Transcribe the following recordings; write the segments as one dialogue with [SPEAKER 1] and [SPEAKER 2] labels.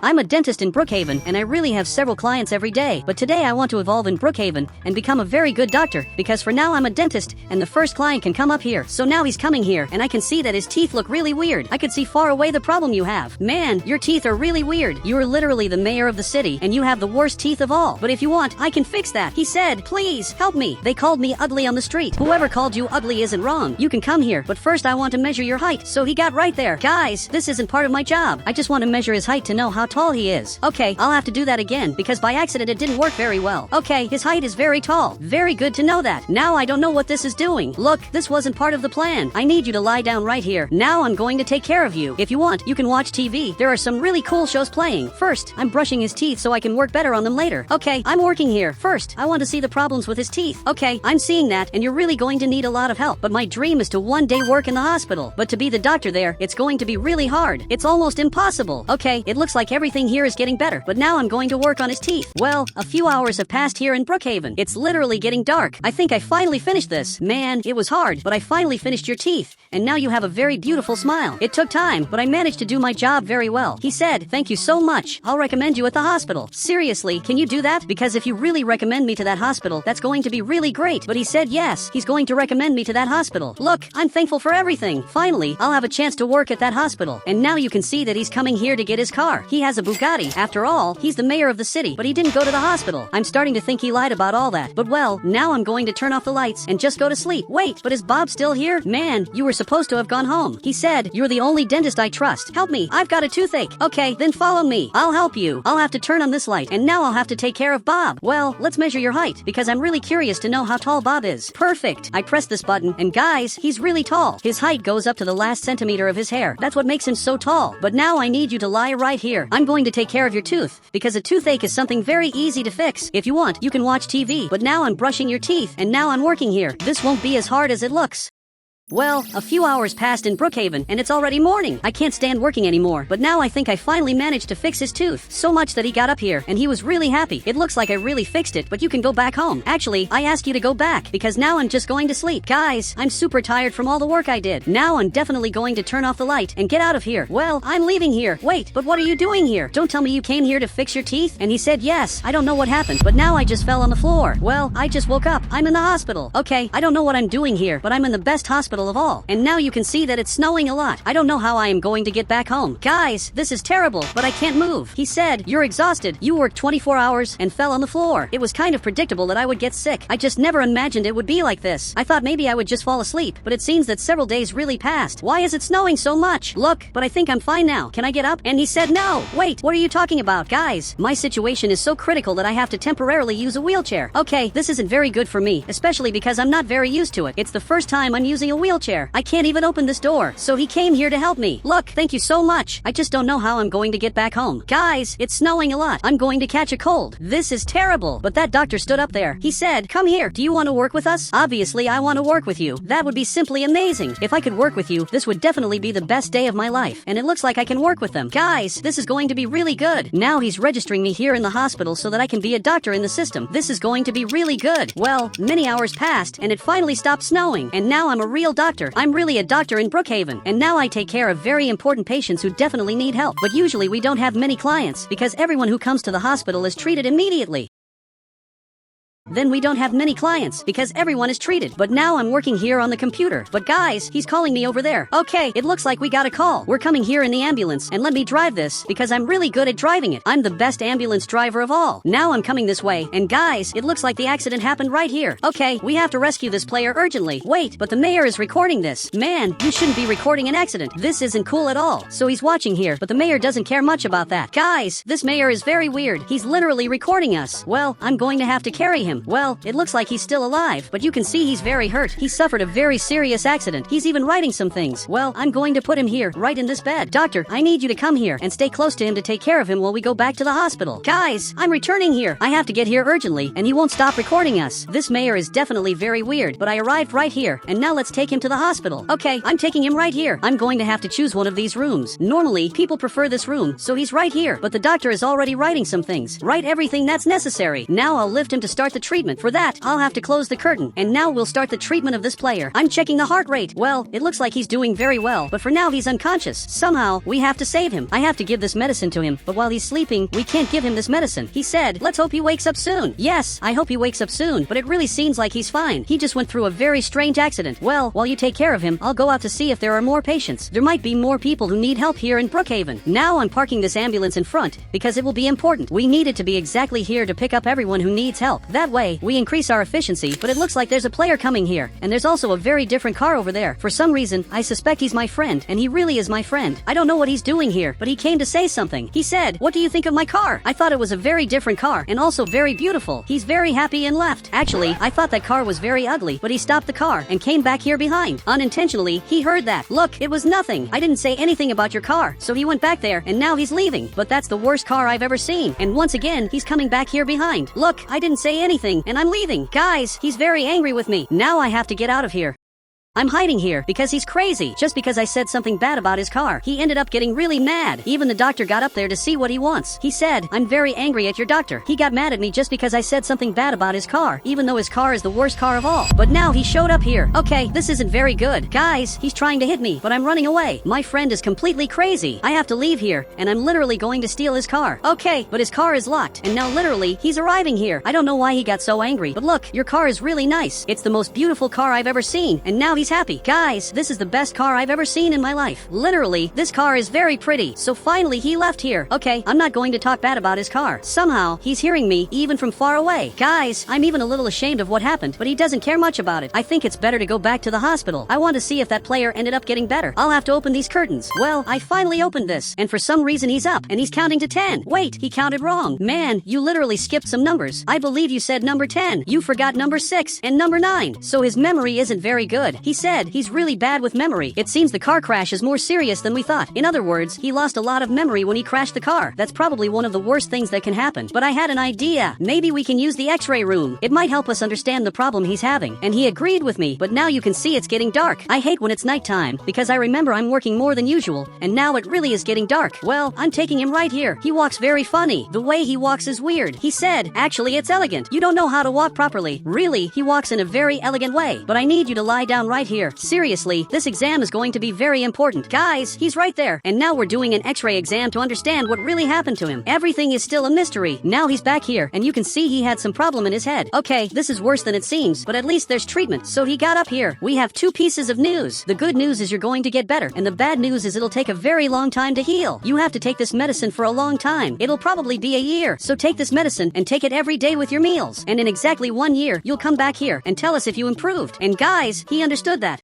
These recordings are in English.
[SPEAKER 1] I'm a dentist in Brookhaven, and I really have several clients every day. But today I want to evolve in Brookhaven and become a very good doctor, because for now I'm a dentist, and the first client can come up here. So now he's coming here, and I can see that his teeth look really weird. I could see far away the problem you have. Man, your teeth are really weird. You are literally the mayor of the city, and you have the worst teeth of all. But if you want, I can fix that. He said, please, help me. They called me ugly on the street. Whoever called you ugly isn't wrong. You can come here, but first I want to measure your height. So he got right there. Guys, this isn't part of my job. I just want to measure his height to know how tall he is. Okay, I'll have to do that again, because by accident it didn't work very well. Okay, his height is very tall. Very good to know that. Now I don't know what this is doing. Look, this wasn't part of the plan. I need you to lie down right here. Now I'm going to take care of you. If you want, you can watch TV. There are some really cool shows playing. First, I'm brushing his teeth so I can work better on them later. Okay, I'm working here. First, I want to see the problems with his teeth. Okay, I'm seeing that, and you're really going to need a lot of help. But my dream is to one day work in the hospital. But to be the doctor there, it's going to be really hard. It's almost impossible. Okay, it looks like everything here is getting better, but now I'm going to work on his teeth. Well, a few hours have passed here in Brookhaven. It's literally getting dark. I think I finally finished this. Man, it was hard, but I finally finished your teeth. And now you have a very beautiful smile. It took time, but I managed to do my job very well. He said, thank you so much. I'll recommend you at the hospital. Seriously, can you do that? Because if you really recommend me to that hospital, that's going to be really great. But he said yes, he's going to recommend me to that hospital. Look, I'm thankful for everything. Finally, I'll have a chance to work at that hospital. And now you can see that he's coming here to get his car. He has a Bugatti. After all, he's the mayor of the city, but he didn't go to the hospital. I'm starting to think he lied about all that. But well, now I'm going to turn off the lights and just go to sleep. Wait, but is Bob still here? Man, you were supposed to have gone home. He said, you're the only dentist I trust. Help me, I've got a toothache. Okay, then follow me. I'll help you. I'll have to turn on this light, and now I'll have to take care of Bob. Well, let's measure your height, because I'm really curious to know how tall Bob is. Perfect. I pressed this button, and guys, he's really tall. His height goes up to the last centimeter of his hair. That's what makes him so tall. But now I need you to lie right here. I'm going to take care of your tooth, because a toothache is something very easy to fix. If you want, you can watch TV, but now I'm brushing your teeth, and now I'm working here. This won't be as hard as it looks. Well, a few hours passed in Brookhaven, and it's already morning. I can't stand working anymore, but now I think I finally managed to fix his tooth. So much that he got up here, and he was really happy. It looks like I really fixed it, but you can go back home. Actually, I ask you to go back, because now I'm just going to sleep. Guys, I'm super tired from all the work I did. Now I'm definitely going to turn off the light and get out of here. Well, I'm leaving here. Wait, but what are you doing here? Don't tell me you came here to fix your teeth? And he said yes. I don't know what happened, but now I just fell on the floor. Well, I just woke up. I'm in the hospital. Okay, I don't know what I'm doing here, but I'm in the best hospital of all. And now you can see that it's snowing a lot. I don't know how I am going to get back home. Guys, this is terrible, but I can't move. He said, you're exhausted. You worked 24 hours and fell on the floor. It was kind of predictable that I would get sick. I just never imagined it would be like this. I thought maybe I would just fall asleep, but it seems that several days really passed. Why is it snowing so much? Look, but I think I'm fine now. Can I get up? And he said, no. Wait, what are you talking about? Guys, my situation is so critical that I have to temporarily use a wheelchair. Okay, this isn't very good for me, especially because I'm not very used to it. It's the first time I'm using a wheelchair. I can't even open this door, so he came here to help me. Look, thank you so much. I just don't know how I'm going to get back home. Guys, it's snowing a lot. I'm going to catch a cold. This is terrible. But that doctor stood up there. He said, come here. Do you want to work with us? Obviously, I want to work with you. That would be simply amazing. If I could work with you, this would definitely be the best day of my life. And it looks like I can work with them. Guys, this is going to be really good. Now he's registering me here in the hospital so that I can be a doctor in the system. This is going to be really good. Well, many hours passed, and it finally stopped snowing. And now I'm a real doctor. I'm really a doctor in Brookhaven, and now I take care of very important patients who definitely need help. But usually we don't have many clients, because everyone who comes to the hospital is treated immediately. Then we don't have many clients, because everyone is treated. But now I'm working here on the computer. But guys, he's calling me over there. Okay, it looks like we got a call. We're coming here in the ambulance, and let me drive this, because I'm really good at driving it. I'm the best ambulance driver of all. Now I'm coming this way, and guys, it looks like the accident happened right here. Okay, we have to rescue this player urgently. Wait, but the mayor is recording this. Man, you shouldn't be recording an accident. This isn't cool at all. So he's watching here, but the mayor doesn't care much about that. Guys, this mayor is very weird. He's literally recording us. Well, I'm going to have to carry him. Well, it looks like he's still alive, but you can see he's very hurt. He suffered a very serious accident. He's even writing some things. Well, I'm going to put him here, right in this bed. Doctor, I need you to come here and stay close to him to take care of him while we go back to the hospital. Guys, I'm returning here. I have to get here urgently, and he won't stop recording us. This mayor is definitely very weird, but I arrived right here, and now let's take him to the hospital. Okay, I'm taking him right here. I'm going to have to choose one of these rooms. Normally, people prefer this room, so he's right here, but the doctor is already writing some things. Write everything that's necessary. Now I'll lift him to start the treatment. For that, I'll have to close the curtain. And now we'll start the treatment of this player. I'm checking the heart rate. Well, it looks like he's doing very well, but for now he's unconscious. Somehow, we have to save him. I have to give this medicine to him, but while he's sleeping, we can't give him this medicine. He said, let's hope he wakes up soon. Yes, I hope he wakes up soon, but it really seems like he's fine. He just went through a very strange accident. Well, while you take care of him, I'll go out to see if there are more patients. There might be more people who need help here in Brookhaven. Now I'm parking this ambulance in front, because it will be important. We need it to be exactly here to pick up everyone who needs help. That way, we increase our efficiency, but it looks like there's a player coming here, and there's also a very different car over there. For some reason, I suspect he's my friend, and he really is my friend. I don't know what he's doing here, but he came to say something. He said, what do you think of my car? I thought it was a very different car, and also very beautiful. He's very happy and left. Actually, I thought that car was very ugly, but he stopped the car and came back here behind. Unintentionally, he heard that. Look, it was nothing. I didn't say anything about your car, so he went back there, and now he's leaving. But that's the worst car I've ever seen. And once again, he's coming back here behind. Look, I didn't say anything, and I'm leaving. Guys, he's very angry with me. Now I have to get out of here. I'm hiding here because he's crazy. Just because I said something bad about his car, he ended up getting really mad. Even the doctor got up there to see what he wants. He said, I'm very angry at your doctor. He got mad at me just because I said something bad about his car, even though his car is the worst car of all. But now he showed up here. Okay, this isn't very good. Guys, he's trying to hit me, but I'm running away. My friend is completely crazy. I have to leave here, and I'm literally going to steal his car. Okay, but his car is locked, and now literally, he's arriving here. I don't know why he got so angry, but look, your car is really nice. It's the most beautiful car I've ever seen, and now he's happy. Guys, this is the best car I've ever seen in my life. Literally, this car is very pretty. So finally, he left here. Okay, I'm not going to talk bad about his car. Somehow, he's hearing me, even from far away. Guys, I'm even a little ashamed of what happened, but he doesn't care much about it. I think it's better to go back to the hospital. I want to see if that player ended up getting better. I'll have to open these curtains. Well, I finally opened this, and for some reason he's up, and he's counting to 10. Wait, he counted wrong. Man, you literally skipped some numbers. I believe you said number 10. You forgot number 6 and number 9. So his memory isn't very good. He said he's really bad with memory. It seems the car crash is more serious than we thought. In other words, he lost a lot of memory when he crashed the car. That's probably one of the worst things that can happen. But I had an idea. Maybe we can use the x-ray room. It might help us understand the problem he's having. And he agreed with me, but now you can see it's getting dark. I hate when it's nighttime, because I remember I'm working more than usual, and now it really is getting dark. Well, I'm taking him right here. He walks very funny. The way he walks is weird. He said, actually, it's elegant. You don't know how to walk properly. Really, he walks in a very elegant way. But I need you to lie down right here. Seriously, this exam is going to be very important. Guys, he's right there. And now we're doing an x-ray exam to understand what really happened to him. Everything is still a mystery. Now he's back here, and you can see he had some problem in his head. Okay, this is worse than it seems, but at least there's treatment. So he got up here. We have 2 pieces of news. The good news is you're going to get better, and the bad news is it'll take a very long time to heal. You have to take this medicine for a long time. It'll probably be a year. So take this medicine and take it every day with your meals. And in exactly 1 year, you'll come back here and tell us if you improved. And guys, he understood that.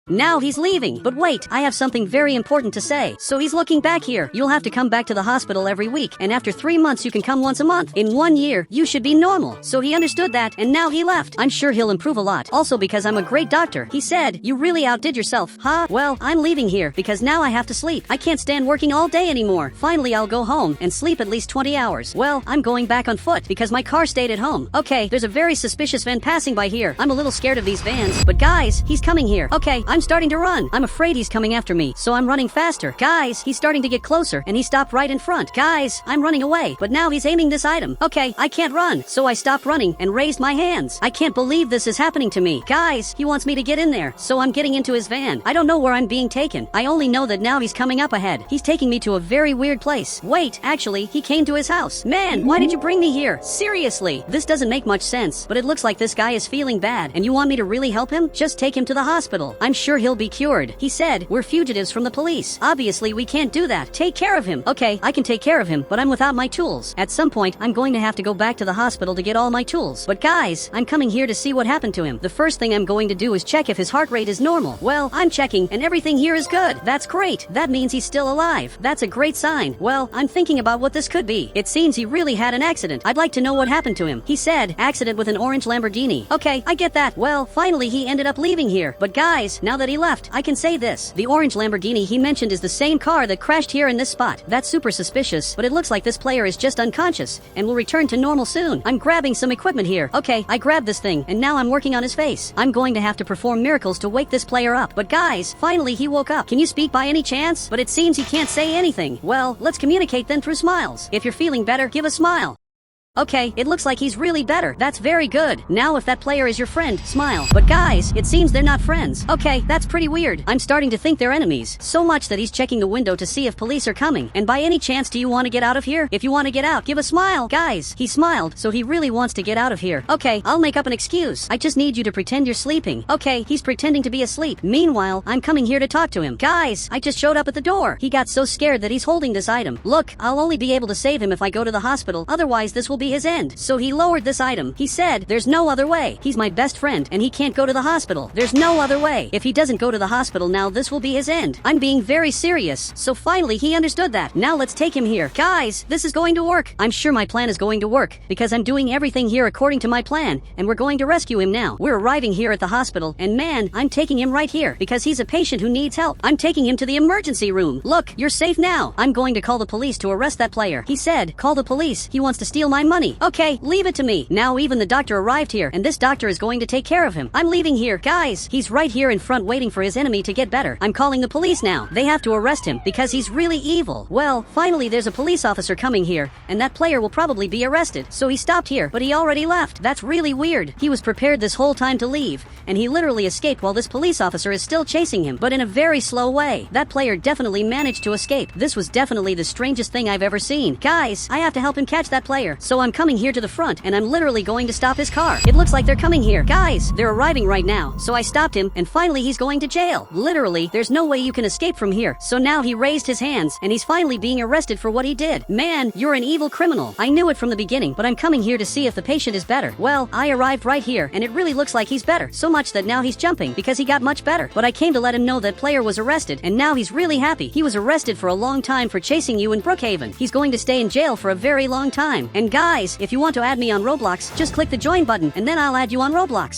[SPEAKER 1] Now he's leaving. But wait, I have something very important to say. So he's looking back here. You'll have to come back to the hospital every week, and after 3 months you can come once a month. In 1 year, you should be normal. So he understood that, and now he left. I'm sure he'll improve a lot. Also because I'm a great doctor. He said, you really outdid yourself. Huh? Well, I'm leaving here, because now I have to sleep. I can't stand working all day anymore. Finally, I'll go home and sleep at least 20 hours. Well, I'm going back on foot, because my car stayed at home. Okay, there's a very suspicious van passing by here. I'm a little scared of these vans. But guys, he's coming here. Okay, I'm starting to run. I'm afraid he's coming after me, so I'm running faster. Guys, he's starting to get closer, and he stopped right in front. Guys, I'm running away, but now he's aiming this item. Okay, I can't run, so I stopped running and raised my hands. I can't believe this is happening to me. Guys, he wants me to get in there, so I'm getting into his van. I don't know where I'm being taken. I only know that now he's coming up ahead. He's taking me to a very weird place. Wait, actually, he came to his house. Man, why did you bring me here? Seriously, this doesn't make much sense, but it looks like this guy is feeling bad, and you want me to really help him? Just take him to the hospital. I'm sure he'll be cured. He said, we're fugitives from the police. Obviously, we can't do that. Take care of him. Okay, I can take care of him, but I'm without my tools. At some point, I'm going to have to go back to the hospital to get all my tools. But guys, I'm coming here to see what happened to him. The first thing I'm going to do is check if his heart rate is normal. Well, I'm checking, and everything here is good. That's great. That means he's still alive. That's a great sign. Well, I'm thinking about what this could be. It seems he really had an accident. I'd like to know what happened to him. He said, accident with an orange Lamborghini. Okay, I get that. Well, finally he ended up leaving here. But guys, now that he left, I can say this. The orange Lamborghini he mentioned is the same car that crashed here in this spot. That's super suspicious, but it looks like this player is just unconscious and will return to normal soon. I'm grabbing some equipment here. Okay, I grabbed this thing, and now I'm working on his face. I'm going to have to perform miracles to wake this player up. But guys, finally he woke up. Can you speak by any chance? But it seems he can't say anything. Well, let's communicate then through smiles. If you're feeling better, give a smile. Okay, it looks like he's really better. That's very good. Now if that player is your friend, smile. But guys, it seems they're not friends. Okay, that's pretty weird. I'm starting to think they're enemies. So much that he's checking the window to see if police are coming. And by any chance, do you want to get out of here? If you want to get out, give a smile. Guys, he smiled, so he really wants to get out of here. Okay, I'll make up an excuse. I just need you to pretend you're sleeping. Okay, he's pretending to be asleep. Meanwhile, I'm coming here to talk to him. Guys, I just showed up at the door. He got so scared that he's holding this item. Look, I'll only be able to save him if I go to the hospital. Otherwise, this will be his end. So he lowered this item. He said, there's no other way. He's my best friend, and he can't go to the hospital. There's no other way. If he doesn't go to the hospital now, this will be his end. I'm being very serious. So finally, he understood that. Now let's take him here. Guys, this is going to work. I'm sure my plan is going to work, because I'm doing everything here according to my plan, and we're going to rescue him now. We're arriving here at the hospital, and man, I'm taking him right here, because he's a patient who needs help. I'm taking him to the emergency room. Look, you're safe now. I'm going to call the police to arrest that player. He said, call the police. He wants to steal my money. Okay, leave it to me. Now even the doctor arrived here, and this doctor is going to take care of him. I'm leaving here. Guys, he's right here in front waiting for his enemy to get better. I'm calling the police now. They have to arrest him, because he's really evil. Well, finally there's a police officer coming here, and that player will probably be arrested. So he stopped here, but he already left. That's really weird. He was prepared this whole time to leave, and he literally escaped while this police officer is still chasing him, but in a very slow way. That player definitely managed to escape. This was definitely the strangest thing I've ever seen. Guys, I have to help him catch that player. So I'm coming here to the front, and I'm literally going to stop his car. It looks like they're coming here. Guys, they're arriving right now. So I stopped him, and finally he's going to jail. Literally, there's no way you can escape from here. So now he raised his hands, and he's finally being arrested for what he did. Man, you're an evil criminal. I knew it from the beginning, but I'm coming here to see if the patient is better. Well, I arrived right here, and it really looks like he's better. So much that now he's jumping, because he got much better. But I came to let him know that player was arrested, and now he's really happy. He was arrested for a long time for chasing you in Brookhaven. He's going to stay in jail for a very long time. And guys, if you want to add me on Roblox, just click the join button, and then I'll add you on Roblox.